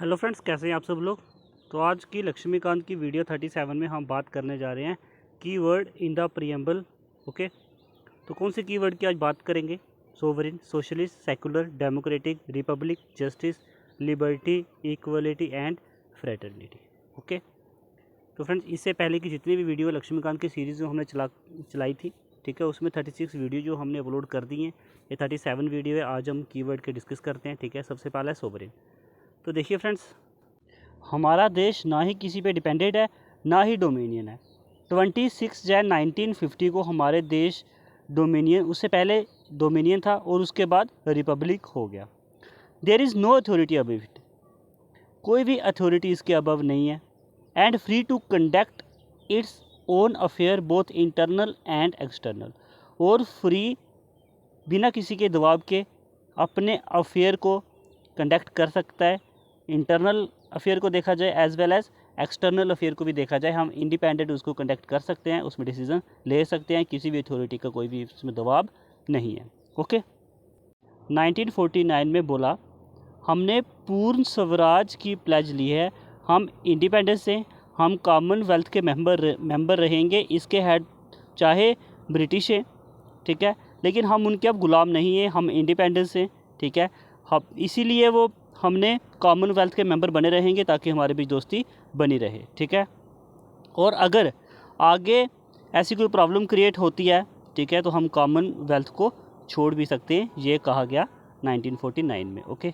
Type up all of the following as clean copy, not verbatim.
Hello friends, कैसे हैं आप सब लोग। तो आज की लक्ष्मीकांत की वीडियो 37 में हम बात करने जा रहे हैं keyword in the preamble. Okay, तो कौन से कीवर्ड की आज बात करेंगे? Sovereign, socialist, secular, democratic, Republic, justice, liberty, equality and fraternity. Okay, तो फ्रेंड्स इससे पहले की जितनी भी वीडियो लक्ष्मीकांत की सीरीज़ जो हमने चलाई थी, ठीक है, उसमें 36 वीडियो जो हमने अपलोड कर दी हैं। ये 37 वीडियो है। आज हम कीवर्ड के डिस्कस करते हैं। ठीक है, सबसे पहला है सोवरिन। तो देखिए फ्रेंड्स, हमारा देश ना ही किसी पे डिपेंडेड है, ना ही डोमिनियन है। 26 जैन 1950 को हमारे देश डोमिनियन, उससे पहले डोमिनियन था और उसके बाद रिपब्लिक हो गया। There is no authority above it, कोई भी अथॉरिटी इसके अबव नहीं है। And free to conduct its own affair both internal and external, और फ्री बिना किसी के दबाव के अपने अफेयर को कंडक्ट कर सकता है। इंटरनल अफेयर को देखा जाए as well as external affair को भी देखा जाए, हम इंडिपेंडेंट उसको कंडक्ट कर सकते हैं, उसमें डिसीजन ले सकते हैं। किसी भी अथॉरिटी का कोई भी उसमें दबाव नहीं है। ओके, 1949 में बोला हमने पूर्ण स्वराज की प्लेज ली है, हम इंडिपेंडेंस से, हम कॉमनवेल्थ के मेंबर रहेंगे। इसके हेड चाहे ब्रिटिश है, ठीक है, लेकिन हम उनके अब गुलाम नहीं हैं, हम इंडिपेंडेंस हैं। ठीक है, हम इसीलिए वो हमने कॉमनवेल्थ के मेंबर बने रहेंगे ताकि हमारे बीच दोस्ती बनी रहे। ठीक है, और अगर आगे ऐसी कोई प्रॉब्लम क्रिएट होती है, ठीक है, तो हम कॉमनवेल्थ को छोड़ भी सकते हैं। ये कहा गया 1949 में। ओके,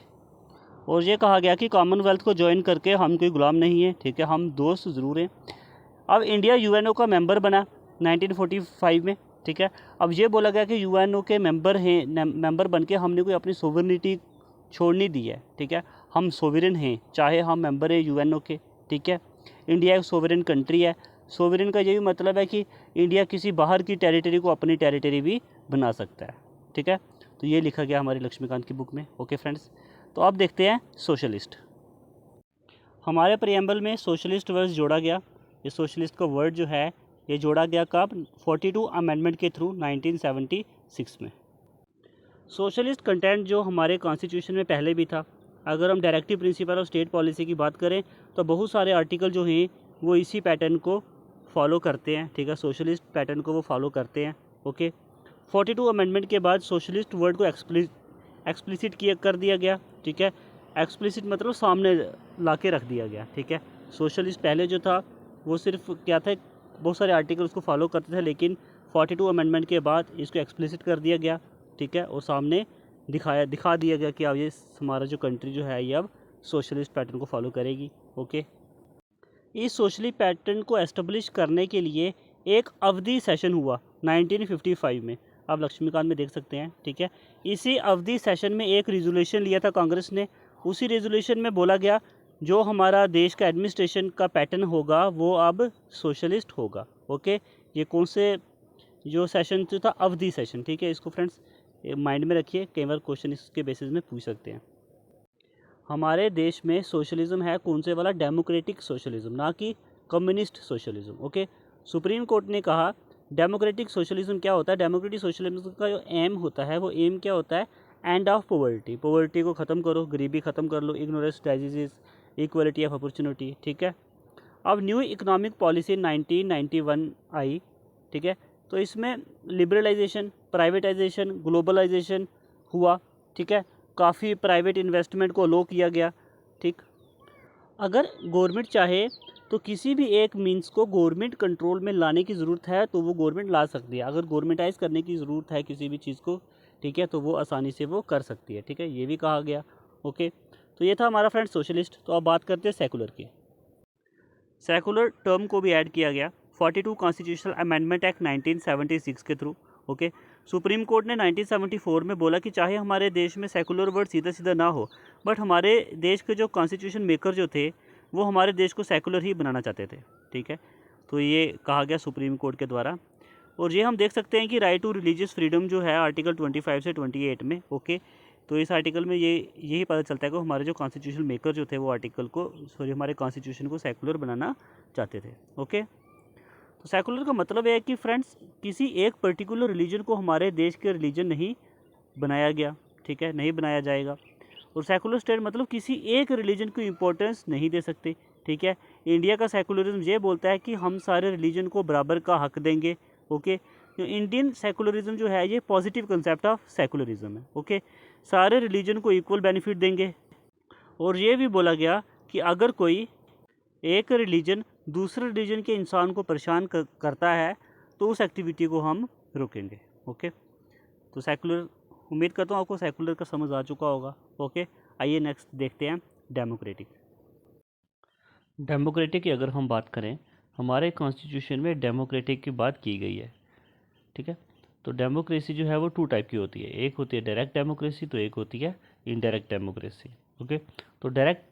और ये कहा गया कि कॉमनवेल्थ को ज्वाइन करके हम कोई गुलाम नहीं है, ठीक है, हम दोस्त ज़रूर हैं। अब इंडिया यूएनओ का मेंबर बना 1945 में। ठीक है, अब ये बोला गया कि यूएनओ के मेंबर बन के हमने कोई अपनी सोवरेनिटी छोड़नी दी है। ठीक है, हम सोवरेन हैं, चाहे हम मेंबर हैं यूएनओ के। ठीक है, इंडिया एक सोवरेन कंट्री है। सोवरेन का ये भी मतलब है कि इंडिया किसी बाहर की टेरिटरी को अपनी टेरिटरी भी बना सकता है। ठीक है, तो ये लिखा गया हमारी लक्ष्मीकांत की बुक में। ओके फ्रेंड्स, तो अब देखते हैं सोशलिस्ट। हमारे प्रियम्बल में सोशलिस्ट वर्ड जोड़ा गया। ये सोशलिस्ट का वर्ड जो है ये जोड़ा गया कब? 42 अमेंडमेंट के थ्रू 1976 में। सोशलिस्ट कंटेंट जो हमारे कॉन्स्टिट्यूशन में पहले भी था। अगर हम directive principle of state policy की बात करें तो बहुत सारे आर्टिकल जो हैं वो इसी पैटर्न को फॉलो करते हैं। ठीक है, सोशलिस्ट पैटर्न को वो फॉलो करते हैं। ओके, 42 अमेंडमेंट के बाद सोशलिस्ट वर्ड को एक्सप्लिसिट कर दिया गया। ठीक है, एक्सप्लिसिट मतलब सामने ला के रख दिया गया। ठीक है, सोशलिस्ट पहले जो था वो सिर्फ क्या था, बहुत सारे आर्टिकल उसको फॉलो करते थे, लेकिन 42 अमेंडमेंट के बाद इसको एक्सप्लिसिट कर दिया गया। ठीक है, और सामने दिखा दिया गया कि अब ये हमारा जो कंट्री जो है ये अब सोशलिस्ट पैटर्न को फॉलो करेगी। ओके, इस सोशलिस्ट पैटर्न को एस्टेब्लिश करने के लिए एक अवधि सेशन हुआ 1955 में। आप लक्ष्मीकांत में देख सकते हैं। ठीक है, इसी अवधि सेशन में एक रेजोल्यूशन लिया था कांग्रेस ने। उसी रेजोल्यूशन में बोला गया जो हमारा देश का एडमिनिस्ट्रेशन का पैटर्न होगा वो अब सोशलिस्ट होगा। ओके, ये कौन से जो सेशन जो था? अवधि सेशन। ठीक है, इसको फ्रेंड्स माइंड में रखिए, कई बार क्वेश्चन इसके बेसिस में पूछ सकते हैं। हमारे देश में सोशलिज्म है कौन से वाला? डेमोक्रेटिक सोशलिज्म, ना कि communist socialism. Okay, supreme court ने कहा डेमोक्रेटिक सोशलिज्म क्या होता है? डेमोक्रेटिक सोशलिज्म का जो एम होता है वो एम क्या होता है? एंड ऑफ पॉवर्टी, पॉवर्टी को ख़त्म करो, गरीबी ख़त्म कर लो, ignorance, disease, equality of opportunity. ठीक है, अब न्यू इकोनॉमिक पॉलिसी 1991 आई। ठीक है, तो इसमें लिबरलाइजेशन, प्राइवेटाइजेशन, ग्लोबलाइजेशन हुआ। ठीक है, काफ़ी प्राइवेट इन्वेस्टमेंट को लो किया गया। ठीक, अगर गवर्नमेंट चाहे तो किसी भी एक मीन्स को गवर्नमेंट कंट्रोल में लाने की ज़रूरत है तो वो गवर्नमेंट ला सकती है। अगर गवर्नमेंटाइज करने की ज़रूरत है किसी भी चीज़ को, ठीक है, तो वो आसानी से वो कर सकती है। ठीक है, ये भी कहा गया। ओके, तो ये था हमारा फ्रेंड सोशलिस्ट। तो अब बात करते हैं सेकुलर की। सेकुलर टर्म को भी ऐड किया गया 42 कॉन्स्टिट्यूशनल अमेंडमेंट एक्ट 1976 के थ्रू। ओके, सुप्रीम कोर्ट ने 1974 में बोला कि चाहे हमारे देश में सेकुलर वर्ड सीधा सीधा ना हो, बट हमारे देश के जो कॉन्स्टिट्यूशन मेकर जो थे वो हमारे देश को सेकुलर ही बनाना चाहते थे। ठीक है, तो ये कहा गया सुप्रीम कोर्ट के द्वारा। और ये हम देख सकते हैं कि राइट टू रिलीजियस फ्रीडम जो है आर्टिकल 25 से 28 में। ओके, तो इस आर्टिकल में यही पता चलता है कि हमारे जो कॉन्स्टिट्यूशन मेकर जो थे वो आर्टिकल को हमारे कॉन्स्टिट्यूशन को सेकुलर बनाना चाहते थे। ओके, तो सेकुलर का मतलब है कि फ्रेंड्स किसी एक पर्टिकुलर रिलीजन को हमारे देश के रिलीजन नहीं बनाया गया। ठीक है, नहीं बनाया जाएगा। और सेकुलर स्टेट मतलब किसी एक रिलीजन को इम्पोर्टेंस नहीं दे सकते, ठीक है। इंडिया का सेकुलरिज्म ये बोलता है कि हम सारे रिलीजन को बराबर का हक देंगे, ओके। तो इंडियन सेकुलरिज्म जो है ये पॉजिटिव कंसेप्ट ऑफ सेकुलरिज्म है, ओके। सारे रिलीजन को इक्वल बेनिफिट देंगे। और ये भी बोला गया कि अगर कोई एक रिलीजन दूसरे रिलीजन के इंसान को परेशान करता है तो उस एक्टिविटी को हम रोकेंगे, ओके। तो सेकुलर, उम्मीद करता हूँ आपको सेकुलर का समझ आ चुका होगा, ओके। आइए नेक्स्ट देखते हैं डेमोक्रेटिक। डेमोक्रेटिक की अगर हम बात करें, हमारे कॉन्स्टिट्यूशन में डेमोक्रेटिक की बात की गई है, ठीक है। तो डेमोक्रेसी जो है वो 2 टाइप की होती है, एक होती है डायरेक्ट डेमोक्रेसी, तो एक होती है इनडायरेक्ट डेमोक्रेसी, ओके। तो डायरेक्ट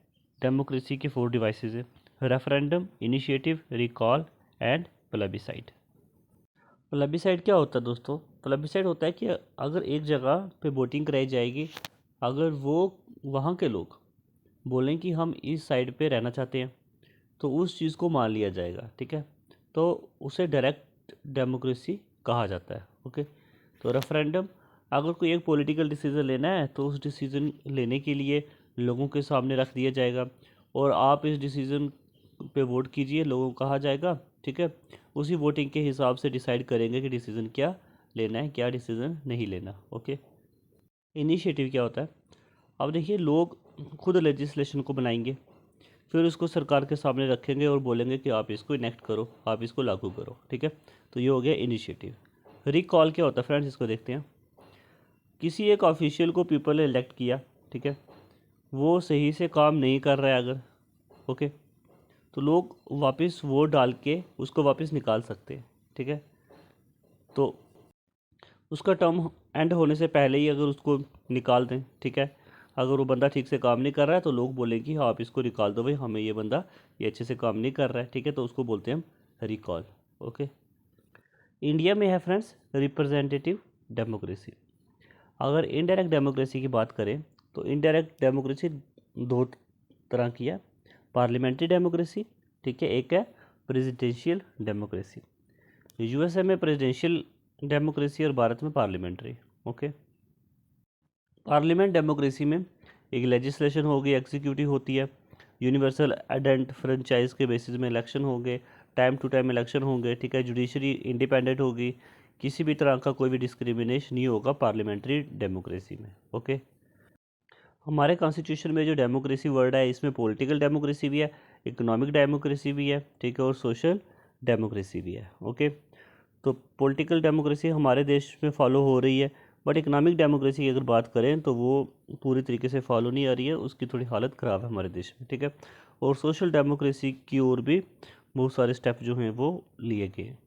डेमोक्रेसी के 4 डिवाइसेस है: referendum, initiative, recall and plebiscite. Plebiscite क्या होता है दोस्तों? प्लेबिसाइड होता है कि अगर एक जगह पे वोटिंग कराई जाएगी, अगर वो वहाँ के लोग बोलें कि हम इस साइड पे रहना चाहते हैं तो उस चीज़ को मान लिया जाएगा, ठीक है। तो उसे डायरेक्ट डेमोक्रेसी कहा जाता है, ओके। तो रेफरेंडम, अगर कोई एक पॉलिटिकल डिसीज़न लेना है तो उस डिसीज़न लेने के लिए लोगों के सामने रख दिया जाएगा और आप इस डिसीज़न पे वोट कीजिए, लोगों को कहा जाएगा, ठीक है। उसी वोटिंग के हिसाब से डिसाइड करेंगे कि डिसीज़न क्या लेना है, क्या डिसीज़न नहीं लेना, ओके। इनिशिएटिव क्या होता है? अब देखिए, लोग खुद लेजिस्लेशन को बनाएंगे, फिर उसको सरकार के सामने रखेंगे और बोलेंगे कि आप इसको इनेक्ट करो, आप इसको लागू करो, ठीक है। तो ये हो गया इनिशिएटिव। रिकॉल क्या होता है फ्रेंड्स, इसको देखते हैं। किसी एक ऑफिशियल को पीपल ने इलेक्ट किया, ठीक है, वो सही से काम नहीं कर रहा है अगर, ओके, तो लोग वापस वोट डाल के उसको वापस निकाल सकते हैं, ठीक है। तो उसका टर्म एंड होने से पहले ही अगर उसको निकाल दें, ठीक है, अगर वो बंदा ठीक से काम नहीं कर रहा है तो लोग बोलेंगे कि हाँ आप इसको निकाल दो भाई, हमें ये बंदा ये अच्छे से काम नहीं कर रहा है, ठीक है, तो उसको बोलते हैं हम रिकॉल, ओके। इंडिया में है फ्रेंड्स रिप्रेजेंटेटिव डेमोक्रेसी। अगर इनडायरेक्ट डेमोक्रेसी की बात करें तो इनडायरेक्ट डेमोक्रेसी 2 तरह की है: पार्लियामेंट्री डेमोक्रेसी, ठीक है, एक है प्रेसिडेंशियल डेमोक्रेसी। यूएसए में प्रेसिडेंशियल डेमोक्रेसी और भारत में पार्लियामेंट्री, ओके। पार्लियामेंट डेमोक्रेसी में एक लेजिस्लेशन होगी, एग्जीक्यूटिव होती है, यूनिवर्सल एडेंट फ्रेंचाइज के बेसिस में इलेक्शन होंगे, टाइम टू टाइम इलेक्शन होंगे, ठीक है। जुडिशरी इंडिपेंडेंट होगी, किसी भी तरह का कोई भी डिस्क्रिमिनेशन नहीं होगा पार्लियामेंट्री डेमोक्रेसी में, ओके। हमारे कॉन्स्टिट्यूशन में जो डेमोक्रेसी वर्ड है इसमें पॉलिटिकल डेमोक्रेसी भी है, इकोनॉमिक डेमोक्रेसी भी है, ठीक है, और सोशल डेमोक्रेसी भी है, ओके। तो पॉलिटिकल डेमोक्रेसी हमारे देश में फॉलो हो रही है, बट इकोनॉमिक डेमोक्रेसी की अगर बात करें तो वो पूरी तरीके से फॉलो नहीं आ रही है, उसकी थोड़ी हालत ख़राब है हमारे देश में, ठीक है। और सोशल डेमोक्रेसी की ओर भी बहुत सारे स्टेप जो हैं वो लिए गए हैं।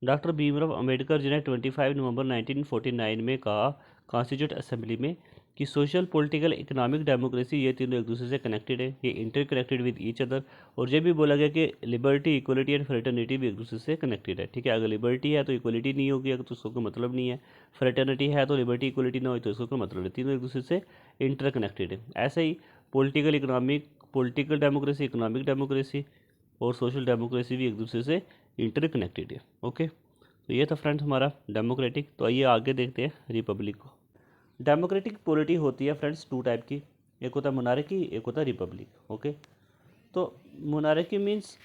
डॉक्टर भीमराव अंबेडकर जी ने 25 नवंबर 1949 में कहा कॉन्स्टिट्यूट असेंबली में कि सोशल, पॉलिटिकल, इकोनॉमिक डेमोक्रेसी ये तीनों एक दूसरे से कनेक्टेड है, ये inter connected with each other. और ये भी बोला गया कि लिबर्टी, इक्वलिटी एंड फ्रेटर्निटी भी एक दूसरे से कनेक्टेड है, ठीक है। अगर लिबर्टी है तो इक्वलिटी नहीं होगी, अगर तो उसको कोई मतलब नहीं है। फ्रेटर्निटी है तो लिबर्टी इक्वलिटी ना हो तो उसको कोई मतलब नहीं, तीनों एक दूसरे से इंटर कनेक्टेड है। ऐसे ही political, economic, political democracy, economic democracy और सोशल डेमोक्रेसी भी एक दूसरे से इंटर कनेक्टेड है, ओके। तो ये था फ्रेंड्स हमारा डेमोक्रेटिक। तो आइए आगे देखते हैं रिपब्लिक को। डेमोक्रेटिक पॉलिटी होती है फ्रेंड्स 2 टाइप की, एक होता है मोनार्की, एक होता है रिपब्लिक, ओके। तो मोनार्की मीन्स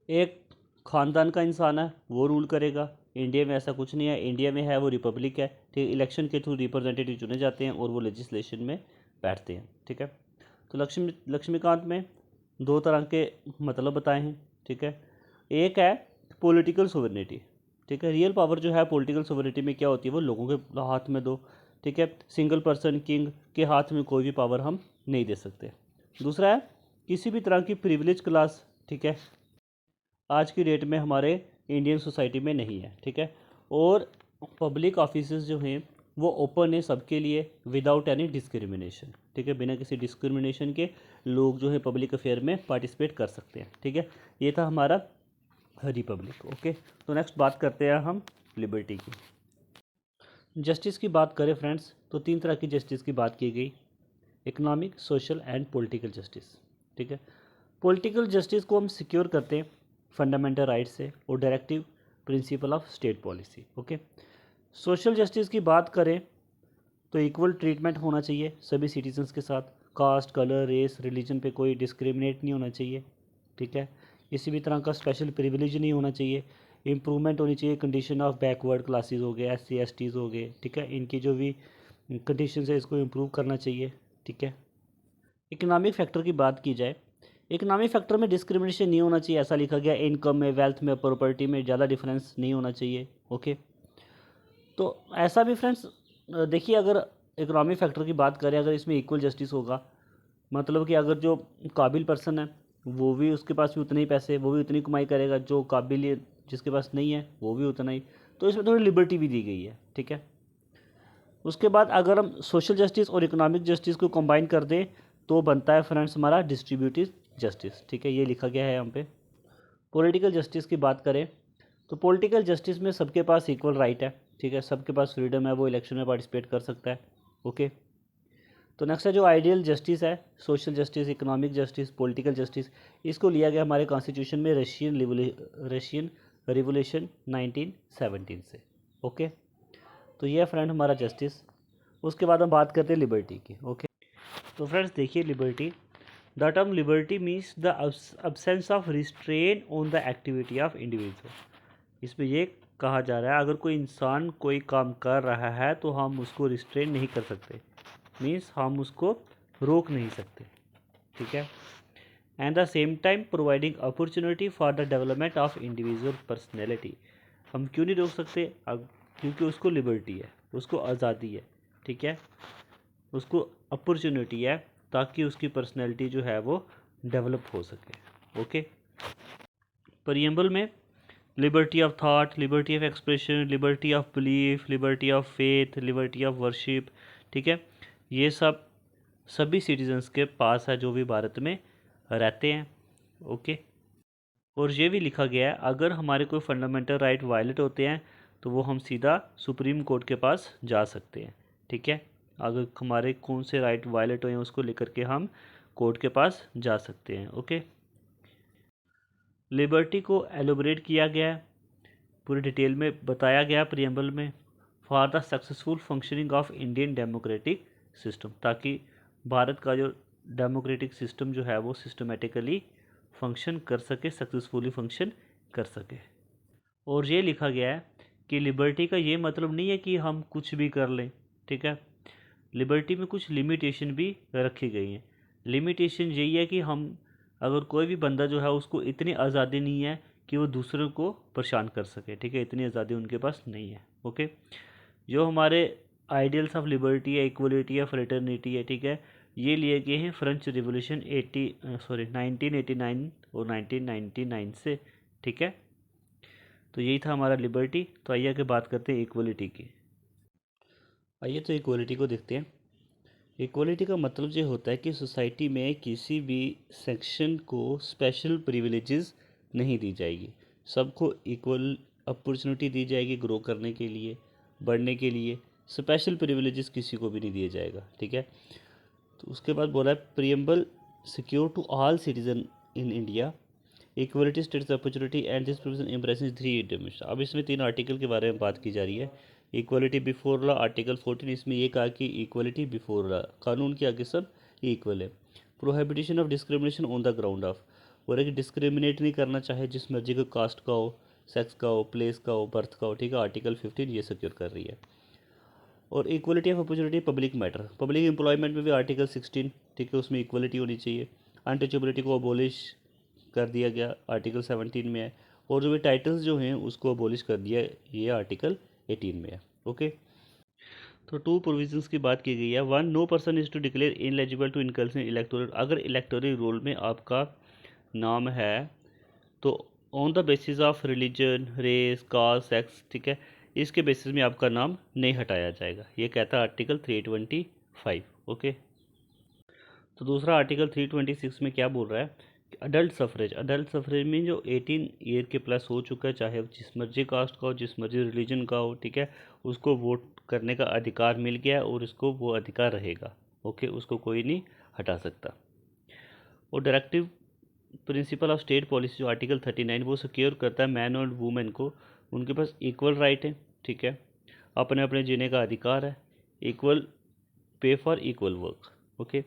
एक ख़ानदान का इंसान है वो रूल करेगा। इंडिया में ऐसा कुछ नहीं है, इंडिया में है वो रिपब्लिक है, ठीक। इलेक्शन के थ्रू रिप्रेजेंटेटिव चुने जाते हैं और वो लेजिस्लेशन में बैठते हैं, ठीक है। तो लक्ष्मीकांत में 2 तरह के मतलब बताए हैं, ठीक है। एक है पॉलिटिकल सोवरेनिटी, ठीक है। रियल पावर जो है पॉलिटिकल सोवरेनिटी में क्या होती है, वो लोगों के हाथ में दो, ठीक है। सिंगल पर्सन किंग के हाथ में कोई भी पावर हम नहीं दे सकते। दूसरा है किसी भी तरह की प्रिविलेज क्लास, ठीक है, आज की डेट में हमारे इंडियन सोसाइटी में नहीं है, ठीक है। और पब्लिक ऑफिसेज जो हैं वो ओपन है सबके लिए विदाउट एनी डिस्क्रिमिनेशन, ठीक है। बिना किसी डिस्क्रिमिनेशन के लोग जो है पब्लिक अफेयर में पार्टिसिपेट कर सकते हैं, ठीक है। ये था हमारा रिपब्लिक, ओके। तो नेक्स्ट बात करते हैं हम लिबर्टी की। जस्टिस की बात करें फ्रेंड्स तो 3 तरह की जस्टिस की बात की गई: economic, social and political justice, ठीक है। पॉलिटिकल जस्टिस को हम सिक्योर करते हैं फंडामेंटल राइट से और directive principle of state policy, okay. Social justice की बात करें तो इक्वल ट्रीटमेंट होना चाहिए सभी सिटीजन्स के साथ, कास्ट, कलर, रेस, रिलीजन पे कोई डिस्क्रिमिनेट नहीं होना चाहिए, ठीक है। किसी भी तरह का स्पेशल प्रिविलेज नहीं होना चाहिए। इम्प्रूवमेंट होनी चाहिए कंडीशन ऑफ बैकवर्ड क्लासेस हो गए, SC STs हो गए, ठीक है, इनकी जो भी कंडीशन है इसको इम्प्रूव करना चाहिए, ठीक है। इकोनॉमिक फैक्टर की बात की जाए, इकोनॉमिक फैक्टर में डिस्क्रिमिनेशन नहीं होना चाहिए, ऐसा लिखा गया। इनकम में, वेल्थ में, प्रॉपर्टी में ज़्यादा डिफरेंस नहीं होना चाहिए, ओके। तो ऐसा भी फ्रेंड्स देखिए, अगर इकोनॉमिक फैक्टर की बात करें, अगर इसमें इक्वल जस्टिस होगा, मतलब कि अगर जो काबिल पर्सन है वो भी, उसके पास भी उतने ही पैसे, वो भी उतनी कमाई करेगा, जो काबिल जिसके पास नहीं है वो भी उतना ही, तो इसमें थोड़ी लिबर्टी भी दी गई है, ठीक है। उसके बाद अगर हम सोशल जस्टिस और इकोनॉमिक जस्टिस को कंबाइन कर दें तो बनता है फ्रेंड्स हमारा डिस्ट्रीब्यूटिव जस्टिस, ठीक है, ये लिखा गया है यहाँ पे। पॉलिटिकल जस्टिस की बात करें तो पॉलिटिकल जस्टिस में सबके पास इक्वल राइट है, ठीक है, सबके पास फ्रीडम है, वो इलेक्शन में पार्टिसिपेट कर सकता है, ओके। तो नेक्स्ट है जो आइडियल जस्टिस है, social justice, economic justice, political justice, इसको लिया गया हमारे कॉन्स्टिट्यूशन में रशियन रिवोल्यूशन 1917 से, ओके। तो ये है फ्रेंड हमारा जस्टिस। उसके बाद हम बात करते हैं लिबर्टी की, ओके। तो फ्रेंड्स देखिए, liberty, the term liberty means the absence of restrain on the activity of individual. इसमें ये कहा जा रहा है अगर कोई इंसान कोई काम कर रहा है तो हम उसको रिस्ट्रेन नहीं कर सकते, मीन्स हम उसको रोक नहीं सकते, ठीक है। And the same time providing opportunity for the development of individual personality. हम क्यों नहीं रोक सकते? क्योंकि उसको लिबर्टी है, उसको आज़ादी है, ठीक है, उसको अपॉर्चुनिटी है ताकि उसकी पर्सनैलिटी जो है वो डेवलप हो सके, ओके। प्रीएम्बल में liberty of thought, liberty of expression, liberty of belief, liberty of faith, liberty of worship, ठीक है, ये सब सभी सिटीजन्स के पास है जो भी भारत में रहते हैं, ओके। और ये भी लिखा गया है अगर हमारे कोई फंडामेंटल राइट वायलेट होते हैं तो वो हम सीधा सुप्रीम कोर्ट के पास जा सकते हैं, ठीक है। अगर हमारे कौन से राइट वायलेट हुए हैं उसको लेकर के हम कोर्ट के पास जा सकते हैं, ओके। लिबर्टी को एलोबरेट किया गया है, पूरी डिटेल में बताया गया प्रियम्बल में, for the successful functioning of Indian democratic system, ताकि भारत का जो डेमोक्रेटिक सिस्टम जो है वो सिस्टमेटिकली फंक्शन कर सके, सक्सेसफुली फंक्शन कर सके। और ये लिखा गया है कि लिबर्टी का ये मतलब नहीं है कि हम कुछ भी कर लें, ठीक है। लिबर्टी में कुछ लिमिटेशन भी रखी गई हैं। लिमिटेशन यही है कि हम, अगर कोई भी बंदा जो है उसको इतनी आज़ादी नहीं है कि वो दूसरों को परेशान कर सके, ठीक है, इतनी आज़ादी उनके पास नहीं है, ओके। जो हमारे आइडियल्स ऑफ लिबर्टी है, इक्वलिटी है, फ्रेटर्निटी है, ठीक है, ये लिए गए हैं फ्रेंच रिवॉल्यूशन 1989 और 1999 से, ठीक है। तो यही था हमारा लिबर्टी। तो आइए आगे बात करते हैं इक्वलिटी की। आइए तो इक्वलिटी को देखते हैं। इक्वलिटी का मतलब ये होता है कि सोसाइटी में किसी भी सेक्शन को स्पेशल प्रिविलेजेस नहीं दी जाएगी, सबको इक्वल अपॉर्चुनिटी दी जाएगी ग्रो करने के लिए, बढ़ने के लिए। स्पेशल प्रिविलेजेस किसी को भी नहीं दिया जाएगा, ठीक है। तो उसके बाद बोला है preamble secure to all citizen in India equality status opportunity and this provision embraces 3 dimension. अब इसमें 3 आर्टिकल के बारे में बात की जा रही है। इक्वलिटी बिफोर लॉ आर्टिकल 14, इसमें ये कहा कि इक्वलिटी बिफोर लॉ, कानून के आगे सब इक्वल है। Prohibition of discrimination on the ground of, बोला कि डिस्क्रिमिनेट नहीं करना, चाहे जिस मर्जी का कास्ट का हो, सेक्स का हो, प्लेस का हो, बर्थ का हो, ठीक है, आर्टिकल 15 ये सिक्योर कर रही है। और equality of opportunity public matter, public employment में भी आर्टिकल 16, ठीक है, उसमें इक्वलिटी होनी चाहिए। अनटचेबिलिटी को अबोलिश कर दिया गया, आर्टिकल 17 में है। और जो भी टाइटल्स जो हैं उसको अबोलिश कर दिया, ये आर्टिकल 18 में है, ओके। तो 2 प्रोविजंस की बात की गई है। 1, no person is to declare ineligible to includes in electoral, अगर इलेक्टोरल रोल में आपका नाम है तो on the basis of religion, race, caste, sex, ठीक है, इसके बेसिस में आपका नाम नहीं हटाया जाएगा, ये कहता है आर्टिकल 325, ओके। तो दूसरा आर्टिकल 326 में क्या बोल रहा है कि अडल्ट सफरेज, अडल्ट सफरेज में जो 18 ईयर के प्लस हो चुका है, चाहे वो जिस मर्जी कास्ट का हो, जिस मर्जी रिलीजन का हो, ठीक है, उसको वोट करने का अधिकार मिल गया है और उसको वो अधिकार रहेगा, ओके, उसको कोई नहीं हटा सकता। और directive principle of state policy जो आर्टिकल 39 वो सिक्योर करता है मैन और वुमेन को, उनके पास इक्वल राइट है, ठीक है, अपने अपने जीने का अधिकार है, equal pay for equal work. Okay,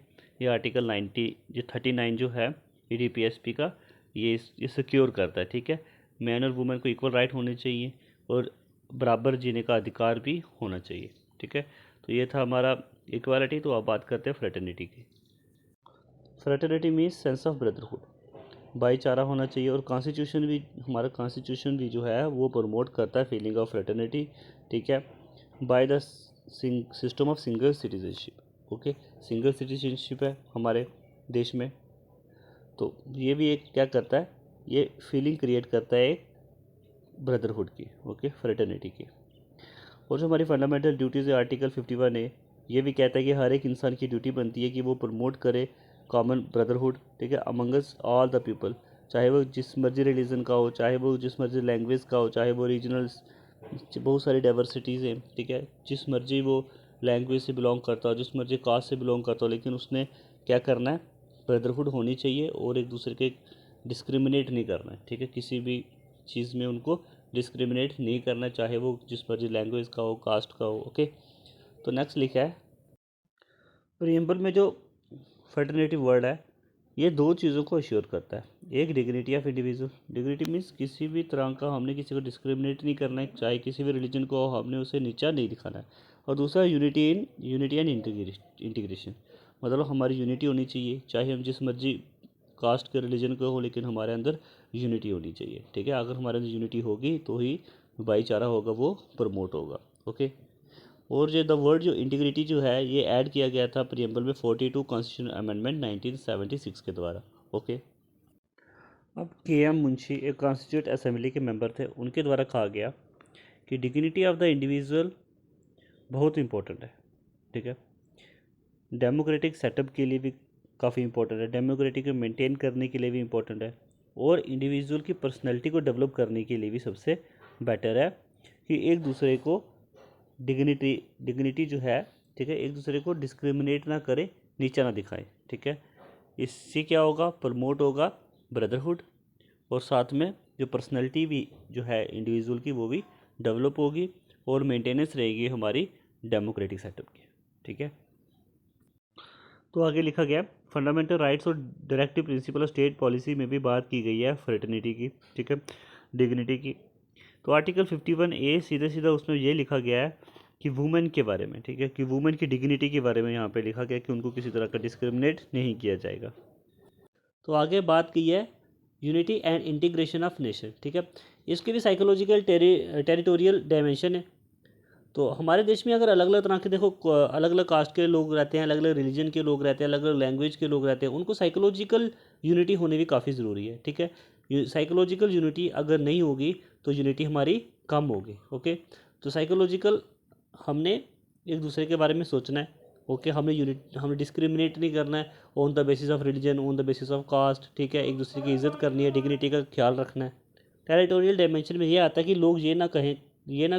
ये आर्टिकल 39 जो है EDPSP का, ये सिक्योर करता है। ठीक है, मैन और वुमेन को इक्वल राइट होने चाहिए और बराबर जीने का अधिकार भी होना चाहिए। ठीक है, तो ये था हमारा इक्वालिटी। तो अब बात करते हैं फ्रेटर्निटी की। Fraternity means sense of brotherhood, भाईचारा होना चाहिए। और कॉन्स्टिट्यूशन भी, हमारा कॉन्स्टिट्यूशन भी जो है वो प्रमोट करता है फीलिंग ऑफ फ्रेटर्निटी। ठीक है, by the system of single citizenship. Okay, single citizenship है हमारे देश में, तो ये भी एक क्या करता है, ये फीलिंग क्रिएट करता है एक ब्रदरहुड की, ओके, फ्रेटर्निटी की। और जो हमारी फंडामेंटल ड्यूटीज़ है आर्टिकल 51A, ये भी कहता है कि हर एक इंसान की ड्यूटी बनती है कि वो प्रमोट करे कॉमन ब्रदरहुड। ठीक है, अमंगस ऑल द पीपल, चाहे वो जिस मर्जी रिलीजन का हो, चाहे वो जिस मर्जी लैंग्वेज का हो, चाहे वो रीजनल, बहुत सारी डाइवर्सिटीज़ हैं। ठीक है, जिस मर्जी वो लैंग्वेज से बिलोंग करता हो, जिस मर्जी कास्ट से बिलोंग करता हो, लेकिन उसने क्या करना है, ब्रदरहुड होनी चाहिए और एक दूसरे के डिस्क्रिमिनेट नहीं करना है। ठीक है, किसी भी चीज़ में उनको डिस्क्रिमिनेट नहीं करना, चाहे वो जिस मर्जी लैंग्वेज का हो, कास्ट का हो। ओके, तो नेक्स्ट लिखा है प्रीएम्बल में जो फ्रेटर्निटी वर्ड है, ये दो चीज़ों को अश्योर करता है। एक, dignity of individual. Dignity means किसी भी तरह का हमने किसी को डिस्क्रिमिनेट नहीं करना है, चाहे किसी भी रिलीजन को हमने उसे नीचा नहीं दिखाना है। और दूसरा, यूनिटी एंड इंटीग्रेशन, मतलब हमारी यूनिटी होनी चाहिए, चाहे हम जिस मर्जी कास्ट के रिलीजन के हो, लेकिन हमारे अंदर यूनिटी होनी चाहिए। ठीक है, अगर हमारे अंदर यूनिटी होगी तो ही भाईचारा होगा, वो प्रमोट होगा। ओके, और जो द वर्ड जो इंटीग्रिटी जो है, ये ऐड किया गया था प्रीएम्बल में 42 कॉन्स्टिट्यूशन अमेंडमेंट 1976 के द्वारा। ओके, अब KM मुंशी एक कॉन्स्टिट्यूट असेंबली के मेंबर थे, उनके द्वारा कहा गया कि डिग्निटी ऑफ द इंडिविजुअल बहुत इंपॉर्टेंट है। ठीक है, डेमोक्रेटिक सेटअप के लिए भी काफ़ी इंपॉर्टेंट है, डेमोक्रेटिक को मेंटेन करने के लिए भी इंपॉर्टेंट है, और इंडिविजुअल की पर्सनैलिटी को डेवलप करने के लिए भी सबसे बेटर है कि एक दूसरे को डिग्निटी जो है, ठीक है, एक दूसरे को डिस्क्रिमिनेट ना करे, नीचा ना दिखाए। ठीक है, इससे क्या होगा, प्रमोट होगा ब्रदरहुड, और साथ में जो पर्सनैलिटी भी जो है इंडिविजुअल की, वो भी डेवलप होगी और मेंटेनेंस रहेगी हमारी डेमोक्रेटिक सेटअप की। ठीक है, तो आगे लिखा गया फंडामेंटल राइट्स और directive principle of state policy में भी बात की गई है फ्रेटर्निटी की। ठीक है, डिग्निटी की। तो आर्टिकल 51A सीधे सीधा उसमें ये लिखा गया है कि वुमेन के बारे में। ठीक है, कि वुमेन की डिग्निटी के बारे में यहाँ पे लिखा गया कि उनको किसी तरह का डिस्क्रिमिनेट नहीं किया जाएगा। तो आगे बात की है unity and integration of nation. ठीक है, इसकी भी साइकोलॉजिकल टेरिटोरियल डायमेंशन है। तो हमारे देश में अगर अलग अलग तरह के, देखो, अलग अलग कास्ट के लोग रहते हैं, अलग अलग रिलीजन के लोग रहते हैं, अलग अलग लैंग्वेज के लोग रहते हैं, उनको साइकोलॉजिकल यूनिटी होनी भी काफ़ी ज़रूरी है। ठीक है, साइकोलॉजिकल यूनिटी अगर नहीं होगी तो यूनिटी हमारी कम होगी। ओके, तो साइकोलॉजिकल हमने एक दूसरे के बारे में सोचना है। ओके, हमें डिस्क्रिमिनेट नहीं करना है on the basis of religion, on the basis of caste. ठीक है, एक दूसरे की इज्जत करनी है, डिग्निटी का ख्याल रखना है। टेरिटोरियल डायमेंशन में ये आता है कि लोग ये ना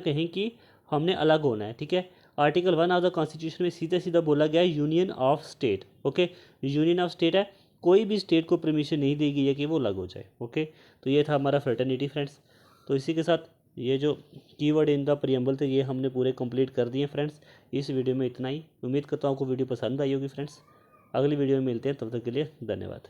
कहें कि हमने अलग होना है। ठीक है, आर्टिकल 1 ऑफ द कॉन्स्टिट्यूशन में सीधा सीधा बोला गया है union of state. Okay, union of state है, कोई भी स्टेट को परमिशन नहीं देगी है कि वो अलग हो जाए। ओके, तो ये था हमारा फ्रेटर्निटी फ्रेंड्स। तो इसी के साथ ये जो कीवर्ड इन द प्रीएम्बल थे, ये हमने पूरे कंप्लीट कर दिए फ्रेंड्स। इस वीडियो में इतना ही। उम्मीद करता हूँ आपको वीडियो पसंद आई होगी फ्रेंड्स। अगली वीडियो में मिलते हैं, तब तक के लिए धन्यवाद।